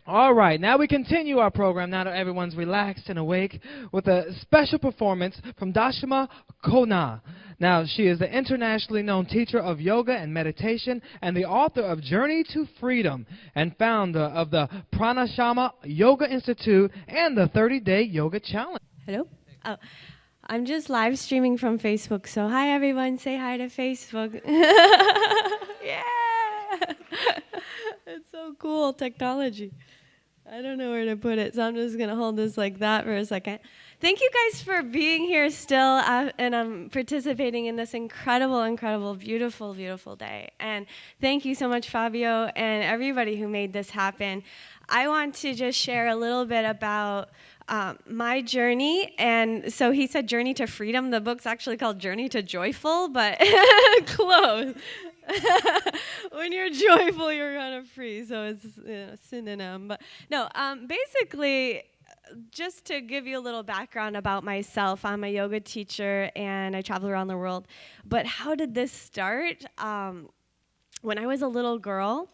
All right, now we continue our program now that everyone's relaxed and awake with a special performance from Dashama. Now, she is the internationally known teacher of yoga and meditation and the author of Journey to Freedom and founder of the Pranashama Yoga Institute and the 30-Day Yoga Challenge. Hello? Oh, I'm just live streaming from Facebook, so hi everyone, say hi to Facebook. Yeah! It's so cool, technology. I don't know where to put it, so I'm just going to hold this like that for a second. Thank you guys for being here still and participating in this incredible, beautiful, beautiful day. And thank you so much, Fabio, and everybody who made this happen. I want to just share a little bit about my journey. And so he said Journey to Freedom. The book's actually called Journey to Joyful, but close. When you're joyful, you're kind of free, so it's a synonym. But no, basically, just to give you a little background about myself, I'm a yoga teacher and I travel around the world. But how did this start? When I was a little girl,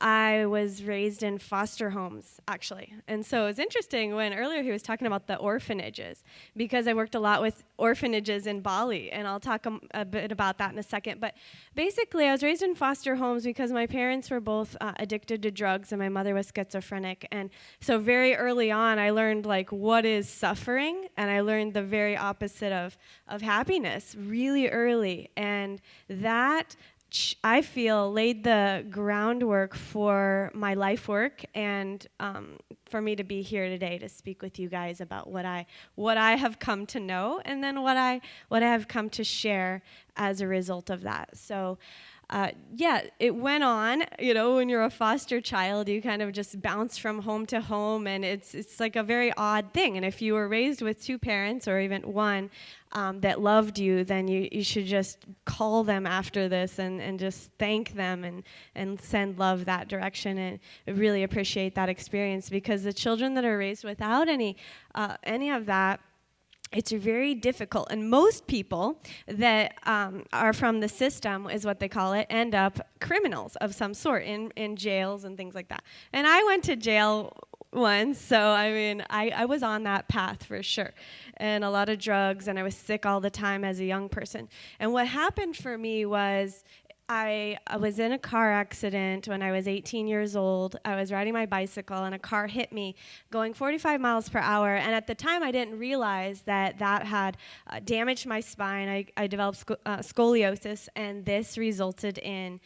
I was raised in foster homes, actually. And so it's interesting when earlier he was talking about the orphanages, because I worked a lot with orphanages in Bali, and I'll talk a bit about that in a second. But basically, I was raised in foster homes because my parents were both addicted to drugs, and my mother was schizophrenic. And so very early on, I learned, like, what is suffering, and I learned the very opposite of happiness really early. And that, I feel, laid the groundwork for my life work and for me to be here today to speak with you guys about what I have come to know and then what I have come to share as a result of that. So yeah, it went on. You know, when you're a foster child, you kind of just bounce from home to home, and it's like a very odd thing. And if you were raised with two parents or even one that loved you, then you should just call them after this and just thank them and send love that direction. And I really appreciate that experience, because the children that are raised without any of that, it's very difficult. And most people that are from the system, is what they call it, end up criminals of some sort in jails and things like that. And I went to jail once, so I mean, I was on that path for sure. And a lot of drugs, and I was sick all the time as a young person. And what happened for me was, I was in a car accident when I was 18 years old. I was riding my bicycle, and a car hit me going 45 miles per hour. And at the time, I didn't realize that had damaged my spine. I developed scoliosis, and this resulted in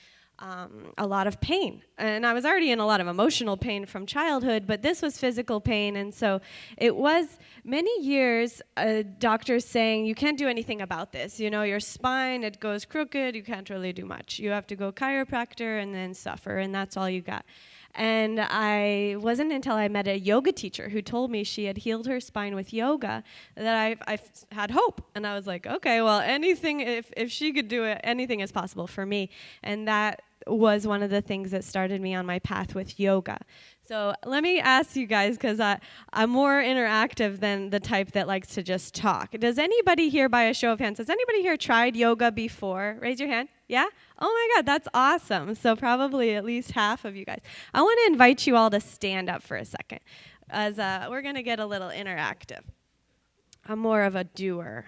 a lot of pain. And I was already in a lot of emotional pain from childhood, but this was physical pain. And so it was many years, doctors saying, you can't do anything about this. You know, your spine, it goes crooked, you can't really do much. You have to go chiropractor and then suffer, and that's all you got. And I wasn't until I met a yoga teacher who told me she had healed her spine with yoga that I had hope. And I was like, okay, well, anything, if she could do it, anything is possible for me. And that was one of the things that started me on my path with yoga. So let me ask you guys, because I'm more interactive than the type that likes to just talk. Does anybody here, by a show of hands, has anybody here tried yoga before? Raise your hand. Yeah? Oh my God, that's awesome. So probably at least half of you guys. I want to invite you all to stand up for a second, as we're going to get a little interactive. I'm more of a doer.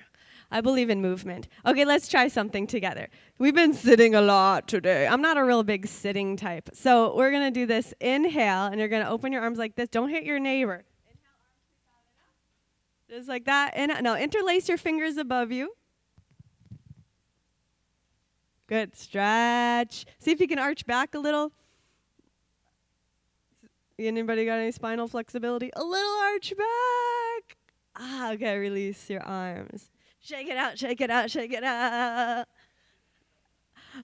I believe in movement. Okay, let's try something together. We've been sitting a lot today. I'm not a real big sitting type. So we're going to do this. Inhale, and you're going to open your arms like this. Don't hit your neighbor. Inhale, arms just like that. Now interlace your fingers above you. Good. Stretch. See if you can arch back a little. Anybody got any spinal flexibility? A little arch back. Okay, release your arms. Shake it out, shake it out, shake it out.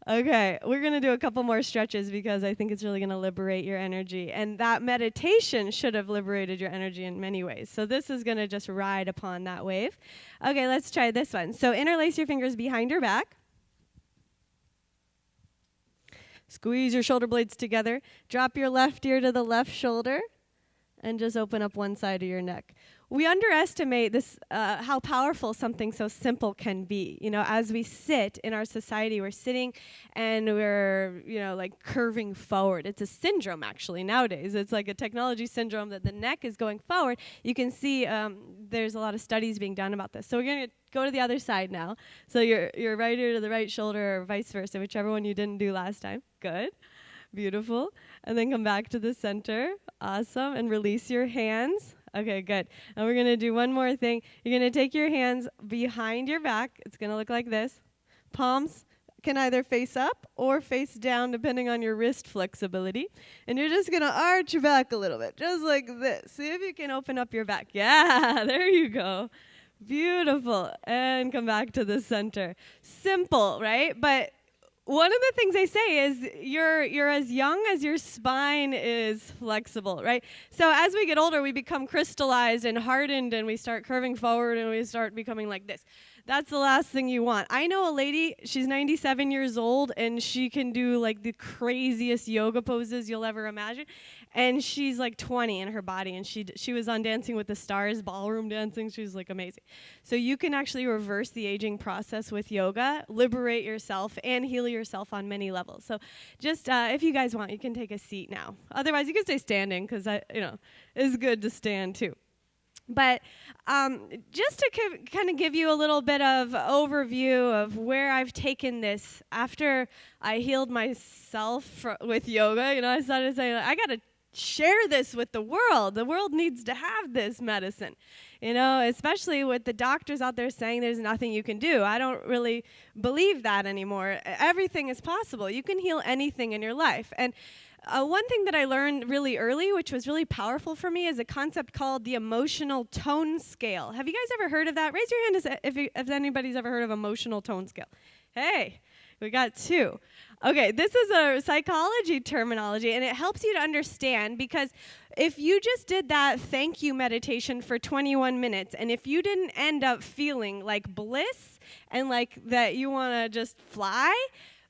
Okay, we're going to do a couple more stretches because I think it's really going to liberate your energy. And that meditation should have liberated your energy in many ways. So this is going to just ride upon that wave. Okay, let's try this one. So interlace your fingers behind your back. Squeeze your shoulder blades together. Drop your left ear to the left shoulder. and just open up one side of your neck. We underestimate this, how powerful something so simple can be. You know, as we sit in our society, we're sitting and we're, you know, like curving forward. It's a syndrome, actually, nowadays. It's like a technology syndrome that the neck is going forward. You can see there's a lot of studies being done about this. So we're going to go to the other side now. So your right ear to the right shoulder, or vice versa, whichever one you didn't do last time. Good. Beautiful. And then come back to the center. Awesome. And release your hands. Okay, good. And we're going to do one more thing. You're going to take your hands behind your back. It's going to look like this. Palms can either face up or face down, depending on your wrist flexibility. And you're just going to arch your back a little bit, just like this. See if you can open up your back. Yeah, there you go. Beautiful. And come back to the center. Simple, right? But one of the things they say is you're as young as your spine is flexible, right? So as we get older, we become crystallized and hardened, and we start curving forward, and we start becoming like this. That's the last thing you want. I know a lady, she's 97 years old, and she can do like the craziest yoga poses you'll ever imagine. And she's like 20 in her body, and she was on Dancing with the Stars, ballroom dancing. She's like amazing. So you can actually reverse the aging process with yoga, liberate yourself, and heal yourself on many levels. So just if you guys want, you can take a seat now. Otherwise, you can stay standing, because it's good to stand too. But just to kind of give you a little bit of overview of where I've taken this after I healed myself with yoga, I started saying, I got to share this with the world. The world needs to have this medicine, especially with the doctors out there saying there's nothing you can do. I don't really believe that anymore. Everything is possible. You can heal anything in your life. And one thing that I learned really early, which was really powerful for me, is a concept called the emotional tone scale. Have you guys ever heard of that? Raise your hand if anybody's ever heard of emotional tone scale. Hey, we got 2. Okay, this is a psychology terminology, and it helps you to understand, because if you just did that thank you meditation for 21 minutes, and if you didn't end up feeling like bliss and like that you want to just fly,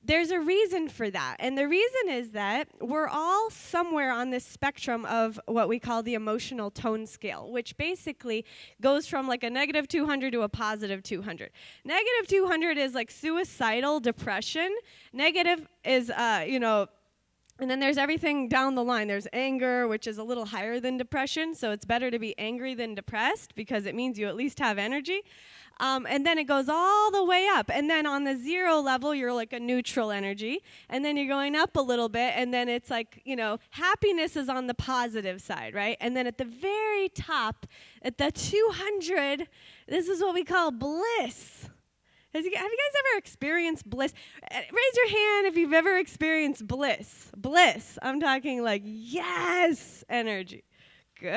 there's a reason for that. And the reason is that we're all somewhere on this spectrum of what we call the emotional tone scale, which basically goes from like a negative 200 to a positive 200. Negative 200 is like suicidal depression. Negative is, and then there's everything down the line. There's anger, which is a little higher than depression. So it's better to be angry than depressed, because it means you at least have energy. And then it goes all the way up. And then on the 0 level, you're like a neutral energy. And then you're going up a little bit. And then it's like, happiness is on the positive side, right? And then at the very top, at the 200, this is what we call bliss. Have you guys ever experienced bliss? Raise your hand if you've ever experienced bliss. Bliss. I'm talking like yes energy. Good.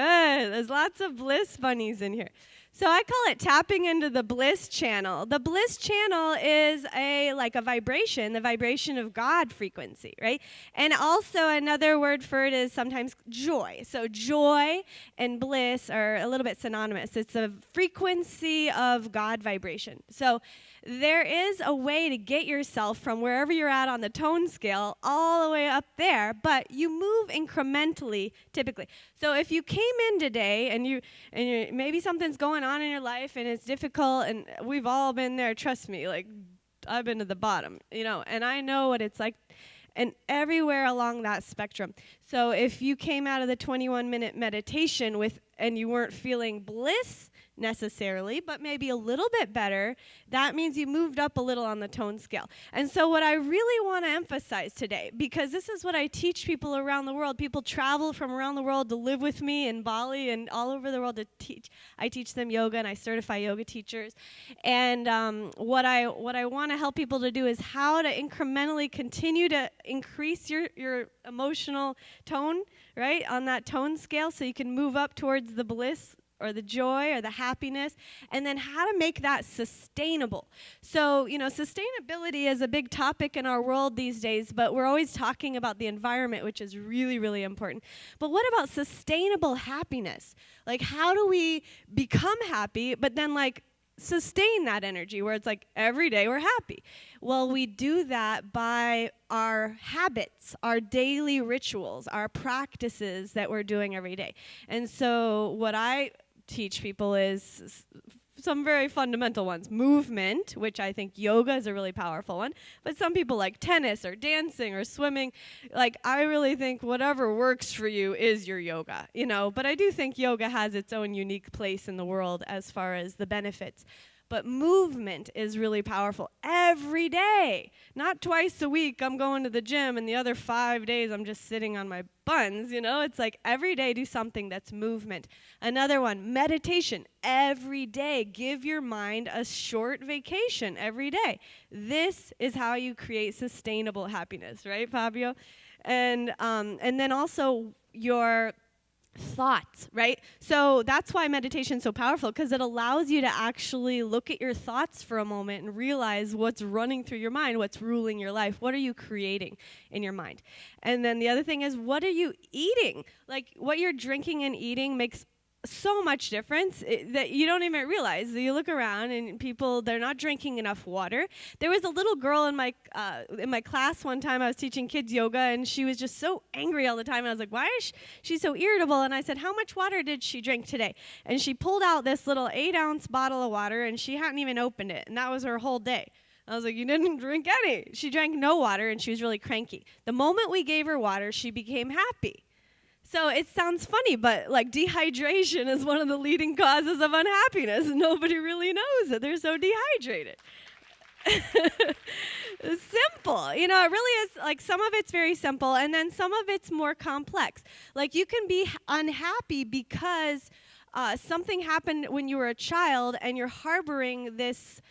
There's lots of bliss bunnies in here. So I call it tapping into the bliss channel. The bliss channel is like a vibration, the vibration of God frequency, right? And also another word for it is sometimes joy. So joy and bliss are a little bit synonymous. It's a frequency of God vibration. So there is a way to get yourself from wherever you're at on the tone scale all the way up there, but you move incrementally typically. So if you came in today and you maybe something's going on in your life and it's difficult, and we've all been there, trust me, like I've been to the bottom, and I know what it's like, and everywhere along that spectrum. So if you came out of the 21-minute meditation and you weren't feeling bliss necessarily, but maybe a little bit better, that means you moved up a little on the tone scale. And so what I really want to emphasize today, because this is what I teach people around the world. People travel from around the world to live with me in Bali and all over the world to teach. I teach them yoga, and I certify yoga teachers. And what I want to help people to do is how to incrementally continue to increase your emotional tone, right, on that tone scale, so you can move up towards the bliss or the joy or the happiness, and then how to make that sustainable. So, sustainability is a big topic in our world these days, but we're always talking about the environment, which is really, really important. But what about sustainable happiness? Like, how do we become happy, but then, sustain that energy where it's like every day we're happy. Well, we do that by our habits, our daily rituals, our practices that we're doing every day. And so what I teach people is some very fundamental ones. Movement, which I think yoga is a really powerful one, but some people like tennis or dancing or swimming. Like, I really think whatever works for you is your yoga, but I do think yoga has its own unique place in the world as far as the benefits. But movement is really powerful every day, not twice a week. I'm going to the gym and the other 5 days I'm just sitting on my buns, It's like every day do something that's movement. Another one, meditation. Every day, give your mind a short vacation every day. This is how you create sustainable happiness, right, Fabio? And then also your thoughts, right? So that's why meditation is so powerful, because it allows you to actually look at your thoughts for a moment and realize what's running through your mind, what's ruling your life, what are you creating in your mind. And then the other thing is, what are you eating? Like, what you're drinking and eating makes so much difference that you don't even realize. You look around and people, they're not drinking enough water. There was a little girl in my class one time. I was teaching kids yoga, and she was just so angry all the time. I was like, why is she so irritable? And I said, how much water did she drink today? And she pulled out this little 8-ounce bottle of water, and she hadn't even opened it, and that was her whole day. I was like, you didn't drink any. She drank no water, and she was really cranky. The moment we gave her water, she became happy. So it sounds funny, but like dehydration is one of the leading causes of unhappiness. Nobody really knows that they're so dehydrated. Simple. It really is, like, some of it's very simple, and then some of it's more complex. Like, you can be unhappy because something happened when you were a child and you're harboring this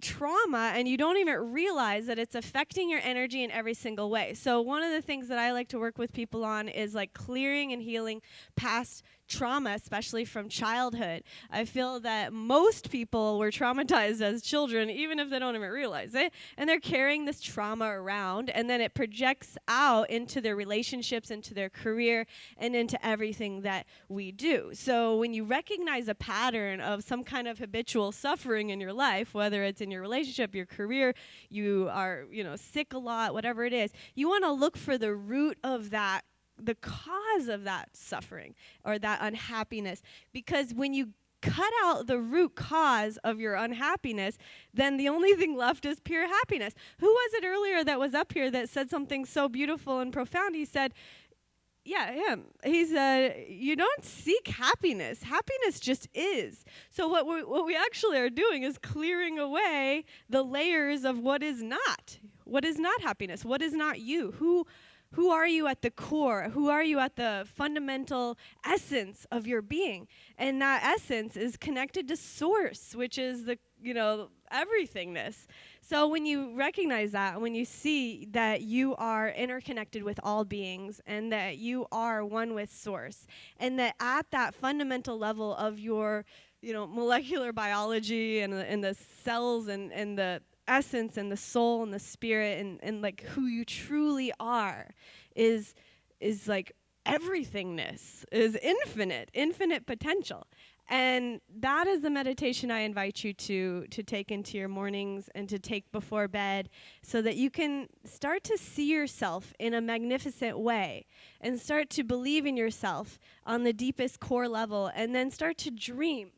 trauma and you don't even realize that it's affecting your energy in every single way. So one of the things that I like to work with people on is like clearing and healing past trauma, especially from childhood. I feel that most people were traumatized as children, even if they don't even realize it, and they're carrying this trauma around, and then it projects out into their relationships, into their career, and into everything that we do. So when you recognize a pattern of some kind of habitual suffering in your life, whether it's in your relationship, your career, you are, sick a lot, whatever it is, you want to look for the root of that, the cause of that suffering or that unhappiness. Because when you cut out the root cause of your unhappiness, then the only thing left is pure happiness. Who was it earlier that was up here that said something so beautiful and profound? He said, yeah, him. He said, you don't seek happiness. Happiness just is. So what we actually are doing is clearing away the layers of what is not. What is not happiness? What is not you? Who are you at the core? Who are you at the fundamental essence of your being? And that essence is connected to source, which is the, everythingness. So when you recognize that, when you see that you are interconnected with all beings and that you are one with source, and that at that fundamental level of your, molecular biology and the cells and the essence and the soul and the spirit and like who you truly are is like everythingness, is infinite potential. And that is the meditation I invite you to take into your mornings and to take before bed, so that you can start to see yourself in a magnificent way and start to believe in yourself on the deepest core level, and then start to dream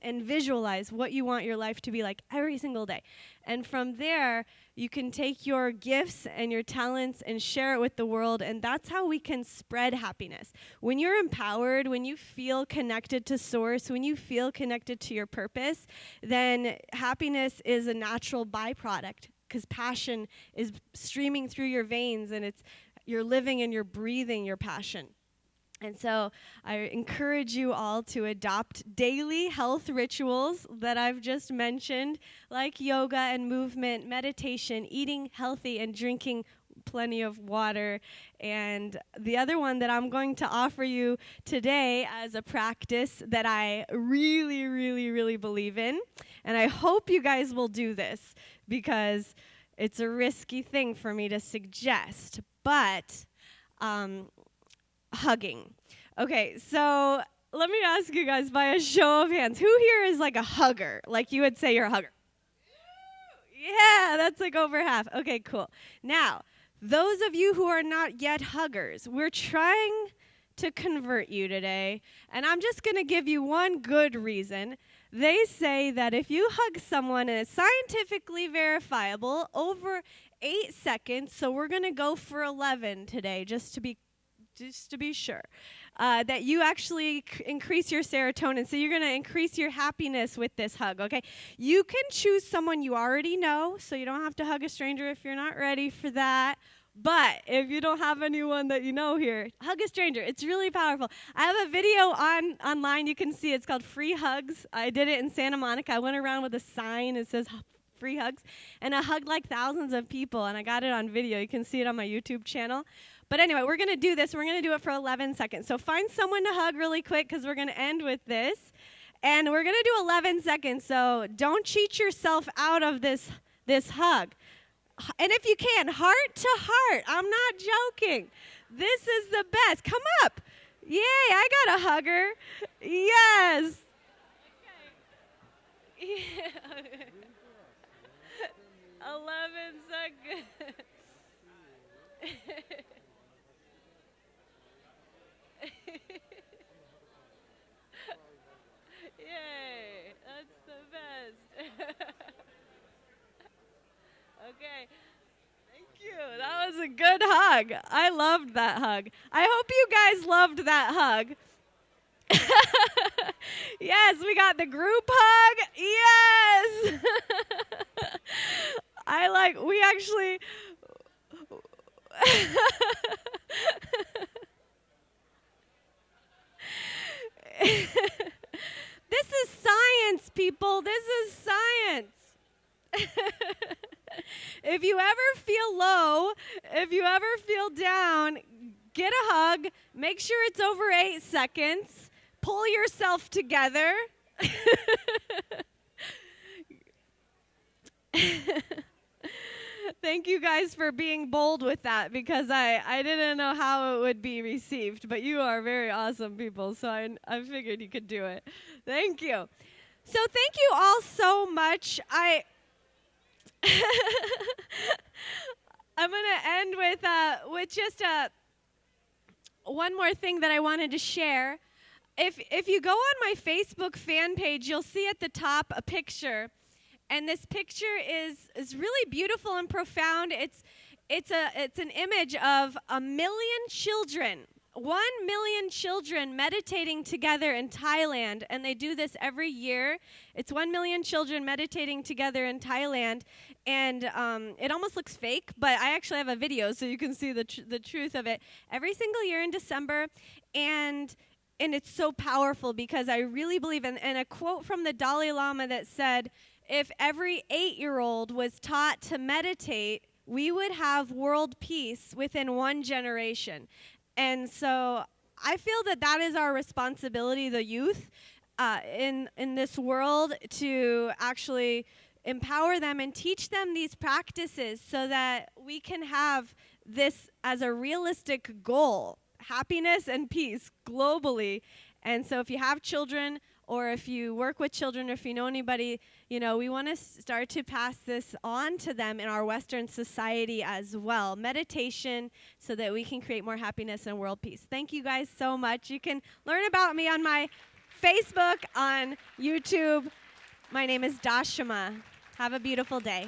and visualize what you want your life to be like every single day. And from there, you can take your gifts and your talents and share it with the world, and that's how we can spread happiness. When you're empowered, when you feel connected to source, when you feel connected to your purpose, then happiness is a natural byproduct, because passion is streaming through your veins, and you're living and you're breathing your passion. And so I encourage you all to adopt daily health rituals that I've just mentioned, like yoga and movement, meditation, eating healthy, and drinking plenty of water. And the other one that I'm going to offer you today as a practice that I really, really, really believe in, and I hope you guys will do this, because it's a risky thing for me to suggest, but hugging. Okay, so let me ask you guys by a show of hands, who here is like a hugger? Like you would say you're a hugger. Yeah, that's like over half. Okay, cool. Now, those of you who are not yet huggers, we're trying to convert you today, and I'm just going to give you one good reason. They say that if you hug someone and it's scientifically verifiable over 8 seconds, so we're going to go for 11 today just to be sure, that you actually increase your serotonin. So you're going to increase your happiness with this hug, okay? You can choose someone you already know, so you don't have to hug a stranger if you're not ready for that. But if you don't have anyone that you know here, hug a stranger. It's really powerful. I have a video online you can see. It's called Free Hugs. I did it in Santa Monica. I went around with a sign that says free hugs, and I hugged like thousands of people, and I got it on video. You can see it on my YouTube channel. But anyway, we're going to do this. We're going to do it for 11 seconds. So find someone to hug really quick because we're going to end with this. And we're going to do 11 seconds. So don't cheat yourself out of this hug. And if you can, heart to heart. I'm not joking. This is the best. Come up. Yay, I got a hugger. Yes. Okay. Yeah. 11 seconds. Yay, that's the best. Okay, thank you. That was a good hug. I loved that hug. I hope you guys loved that hug. Yes, we got the group hug. Yes. We actually. This is science, people. This is science. If you ever feel low, if you ever feel down, get a hug. Make sure it's over 8 seconds. Pull yourself together. Thank you guys for being bold with that because I didn't know how it would be received, but you are very awesome people, so I figured you could do it. Thank you. So thank you all so much. I'm going to end with just one more thing that I wanted to share. If you go on my Facebook fan page, you'll see at the top a picture. And this picture is really beautiful and profound. It's an image of 1 million children, 1 million children meditating together in Thailand, and they do this every year. It's 1 million children meditating together in Thailand, and it almost looks fake, but I actually have a video so you can see the truth of it. Every single year in December, and it's so powerful because I really believe in a quote from the Dalai Lama that said, if every 8-year-old was taught to meditate, we would have world peace within 1 generation. And so I feel that is our responsibility, the youth, in this world, to actually empower them and teach them these practices so that we can have this as a realistic goal, happiness and peace globally. And so if you have children, or if you work with children, or if you know anybody, we want to start to pass this on to them in our Western society as well. Meditation so that we can create more happiness and world peace. Thank you guys so much. You can learn about me on my Facebook, on YouTube. My name is Dashama. Have a beautiful day.